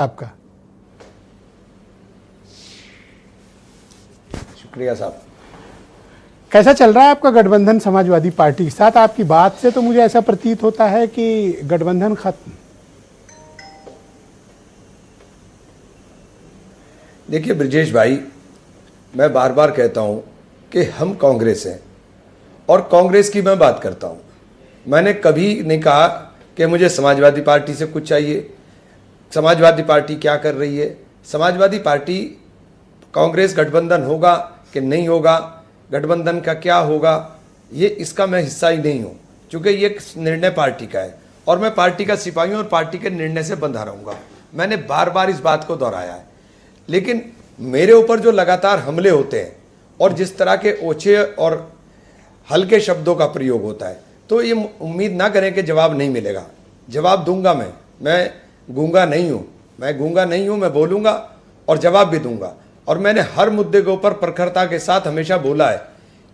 आपका। शुक्रिया साहब। कैसा चल रहा है आपका गठबंधन समाजवादी पार्टी के साथ? आपकी बात से तो मुझे ऐसा प्रतीत होता है कि गठबंधन खत्म। देखिए ब्रजेश भाई, मैं बार बार कहता हूं कि हम कांग्रेस हैं और कांग्रेस की मैं बात करता हूं। मैंने कभी नहीं कहा कि मुझे समाजवादी पार्टी से कुछ चाहिए, समाजवादी पार्टी क्या कर रही है। समाजवादी पार्टी कांग्रेस गठबंधन होगा कि नहीं होगा, गठबंधन का क्या होगा, ये इसका मैं हिस्सा ही नहीं हूँ, क्योंकि ये निर्णय पार्टी का है और मैं पार्टी का सिपाही हूँ और पार्टी के निर्णय से बंधा रहूँगा। मैंने बार बार इस बात को दोहराया है। लेकिन मेरे ऊपर जो लगातार हमले होते हैं और जिस तरह के ओछे और हल्के शब्दों का प्रयोग होता है, तो ये उम्मीद ना करें कि जवाब नहीं मिलेगा। जवाब दूंगा मैं गूंगा नहीं हूँ, मैं बोलूँगा और जवाब भी दूंगा। और मैंने हर मुद्दे के ऊपर प्रखरता के साथ हमेशा बोला है,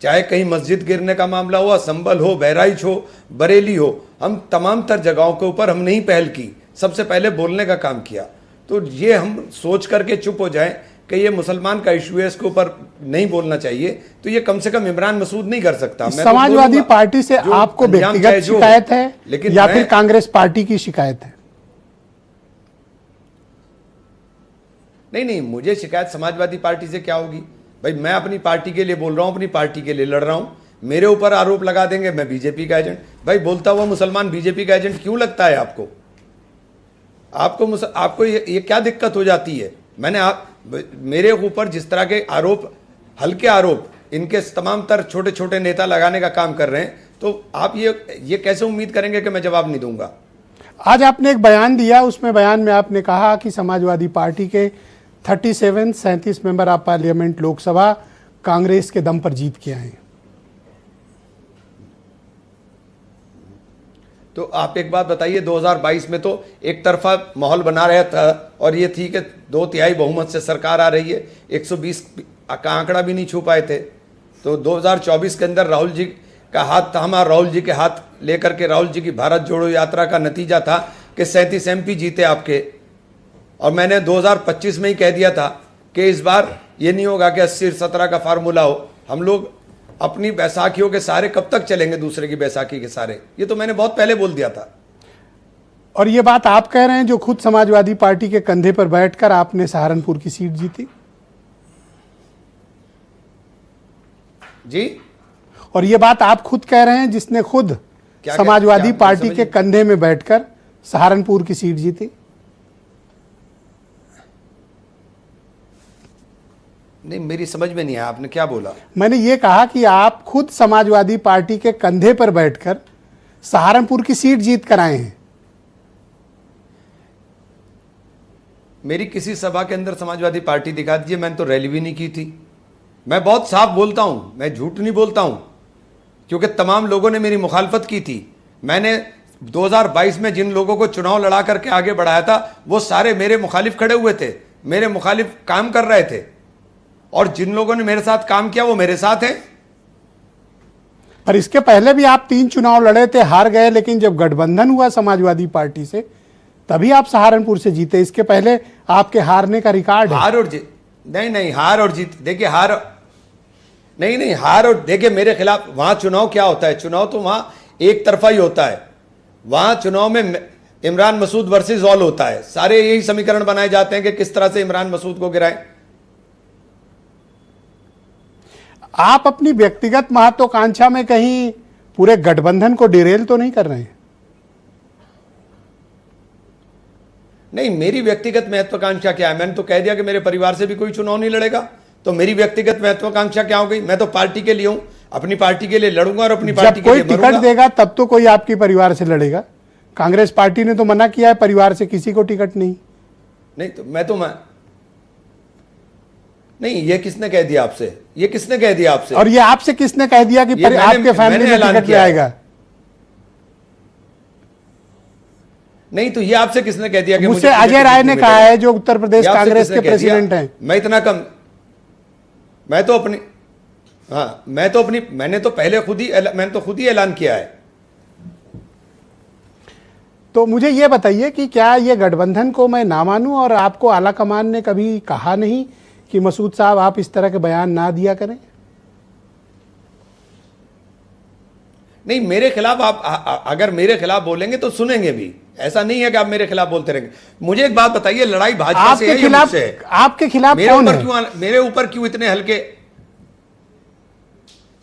चाहे कहीं मस्जिद गिरने का मामला हो, संभल हो, बहराइच हो, बरेली हो, हम तमाम तर जगहों के ऊपर हमने ही पहल की, सबसे पहले बोलने का काम किया। तो ये हम सोच करके चुप हो जाएं कि ये मुसलमान का इशू है, इसके ऊपर नहीं बोलना चाहिए, तो ये कम से कम इमरान मसूद नहीं कर सकता। समाजवादी पार्टी से आपको व्यक्तिगत शिकायत है लेकिन या फिर कांग्रेस पार्टी की शिकायत है? नहीं, मुझे शिकायत समाजवादी पार्टी से क्या होगी भाई? मैं अपनी पार्टी के लिए बोल रहा हूं, अपनी पार्टी के लिए लड़ रहा हूं। मेरे ऊपर आरोप लगा देंगे मैं बीजेपी का एजेंट। भाई बोलता हुआ मुसलमान बीजेपी का एजेंट क्यों लगता है आपको? आपको ये क्या दिक्कत हो जाती है? मेरे ऊपर जिस तरह के आरोप, हल्के आरोप, इनके तमाम तर छोटे छोटे नेता लगाने का काम कर रहे हैं, तो आप ये कैसे उम्मीद करेंगे कि मैं जवाब नहीं दूंगा? आज आपने एक बयान दिया, उसमें बयान में आपने कहा कि समाजवादी पार्टी के 37 member of parliament Lok Sabha Congress के दम पर जीत के आए। तो आप एक बात बताइए, 2022 में तो एक तरफा माहौल बना रहा था और ये थी कि 2/3 बहुमत से सरकार आ रही है, 120 का आंकड़ा भी नहीं छू पाए थे। तो 2024 के अंदर राहुल जी का हाथ थामा, राहुल जी के हाथ लेकर के राहुल जी की भारत जोड़ो यात्रा का नतीजा था कि 37 MP जीते आपके। और मैंने 2025 में ही कह दिया था कि इस बार ये नहीं होगा कि 80-17 का फार्मूला हो। हम लोग अपनी बैसाखियों के सारे कब तक चलेंगे, दूसरे की बैसाखी के सारे? ये तो मैंने बहुत पहले बोल दिया था। और ये बात आप कह रहे हैं जो खुद समाजवादी पार्टी के कंधे पर बैठकर आपने सहारनपुर की सीट जीती? जी। और ये बात आप खुद कह रहे हैं जिसने खुद समाजवादी पार्टी के कंधे में बैठकर सहारनपुर की सीट जीती? नहीं, मेरी समझ में नहीं आया आपने क्या बोला। मैंने ये कहा कि आप खुद समाजवादी पार्टी के कंधे पर बैठकर सहारनपुर की सीट जीत कर आए हैं। मेरी किसी सभा के अंदर समाजवादी पार्टी दिखा दीजिए, मैंने तो रैली भी नहीं की थी। मैं बहुत साफ बोलता हूं, मैं झूठ नहीं बोलता हूं, क्योंकि तमाम लोगों ने मेरी मुखालफत की थी। मैंने 2022 में जिन लोगों को चुनाव लड़ा करके आगे बढ़ाया था, वो सारे मेरे मुखालिफ खड़े हुए थे, मेरे मुखालिफ काम कर रहे थे, और जिन लोगों ने मेरे साथ काम किया वो मेरे साथ हैं। पर इसके पहले भी आप 3 चुनाव लड़े थे, हार गए, लेकिन जब गठबंधन हुआ समाजवादी पार्टी से तभी आप सहारनपुर से जीते। इसके पहले आपके हारने का रिकॉर्ड है। हार और जीत नहीं, हार और जीत, देखिए हार नहीं, हार और देखिए मेरे खिलाफ वहां चुनाव क्या होता है? चुनाव तो वहां एक तरफा ही होता है। वहां चुनाव में इमरान मसूद वर्सेस ऑल होता है। सारे यही समीकरण बनाए जाते हैं कि किस तरह से इमरान मसूद को गिराएं। आप अपनी व्यक्तिगत महत्वाकांक्षा में कहीं पूरे गठबंधन को डिरेल तो नहीं कर रहे हैं? नहीं, मेरी व्यक्तिगत महत्वाकांक्षा क्या है? मैंने तो कह दिया कि मेरे परिवार से भी कोई चुनाव नहीं लड़ेगा, तो मेरी व्यक्तिगत महत्वाकांक्षा क्या हो गई? मैं तो पार्टी के लिए हूं, अपनी पार्टी के लिए लड़ूंगा और अपनी पार्टी के लिए मरूंगा। कोई टिकट देगा तब तो कोई आपके परिवार से लड़ेगा। कांग्रेस पार्टी ने तो मना किया है, परिवार से किसी को टिकट नहीं। नहीं तो मैं नहीं, ये किसने कह दिया आपसे? ये किसने कह दिया आपसे? और ये आपसे किसने कह दिया कि आपके फैमिली में टिकट आएगा? नहीं, तो ये आपसे किसने कह दिया कि मुझसे अजय राय ने कहा है, जो उत्तर प्रदेश कांग्रेस के प्रेसिडेंट हैं। मैं इतना कम, मैंने तो खुद ही ऐलान किया है। तो मुझे ये बताइए कि क्या ये गठबंधन को मैं ना मानूं और आपको आला कमान ने कभी कहा नहीं कि मसूद साहब आप इस तरह के बयान ना दिया करें? नहीं, मेरे खिलाफ आप अगर मेरे खिलाफ बोलेंगे तो सुनेंगे भी। ऐसा नहीं है कि आप मेरे खिलाफ बोलते रहेंगे। मुझे एक बात बताइए, लड़ाई भाजपा से है या मुझसे है? आपके खिलाफ कौन है? मेरे ऊपर क्यों इतने हल्के?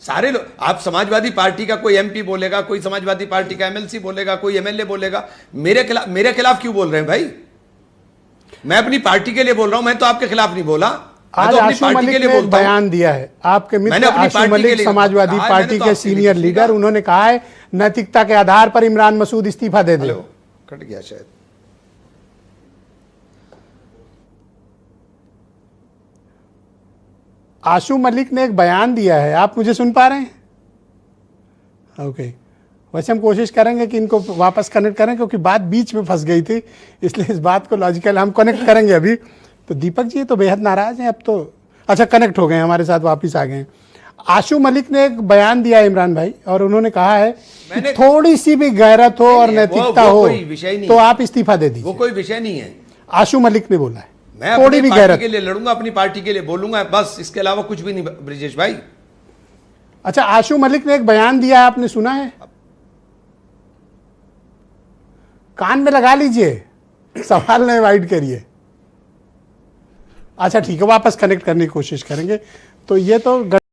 सारे लोग, आप समाजवादी पार्टी का कोई एमपी बोलेगा, कोई समाजवादी पार्टी का एमएलसी बोलेगा, कोई एमएलए बोलेगा, मेरे खिलाफ क्यों बोल रहे हैं भाई? मैं अपनी पार्टी के लिए बोल रहा हूं, मैं तो आपके खिलाफ नहीं बोला। आज आशू मलिक ने एक बयान दिया है, आपके मित्र आशू मलिक समाजवादी पार्टी के सीनियर लीडर, उन्होंने कहा है नैतिकता के आधार पर इमरान मसूद इस्तीफा दे दे। कट गया शायद। आशू मलिक ने एक बयान दिया है, आप मुझे सुन पा रहे हैं? ओके, वैसे हम कोशिश करेंगे कि इनको वापस कनेक्ट करें क्योंकि बात बीच में फंस गई थी, इसलिए इस बात को लॉजिकल हम कनेक्ट करेंगे अभी। तो दीपक जी तो बेहद नाराज हैं अब तो। अच्छा, कनेक्ट हो गए, हमारे साथ वापस आ गए। आशू मलिक ने एक बयान दिया है इमरान भाई, और उन्होंने कहा है कि थोड़ी सी भी गैरत हो और नैतिकता हो तो आप इस्तीफा दे दीजिए। वो कोई विषय नहीं है, आशू मलिक ने बोला है। मैं थोड़ी भी गैरत के लिए लड़ूंगा, अपनी पार्टी के लिए बोलूंगा, बस इसके अलावा कुछ भी नहीं ब्रिजेश भाई। अच्छा, आशू मलिक ने एक बयान दिया है, आपने सुना है? कान में लगा लीजिए, सवाल नहीं अवॉइड करिए। अच्छा ठीक है, वापस कनेक्ट करने की कोशिश करेंगे। तो ये तो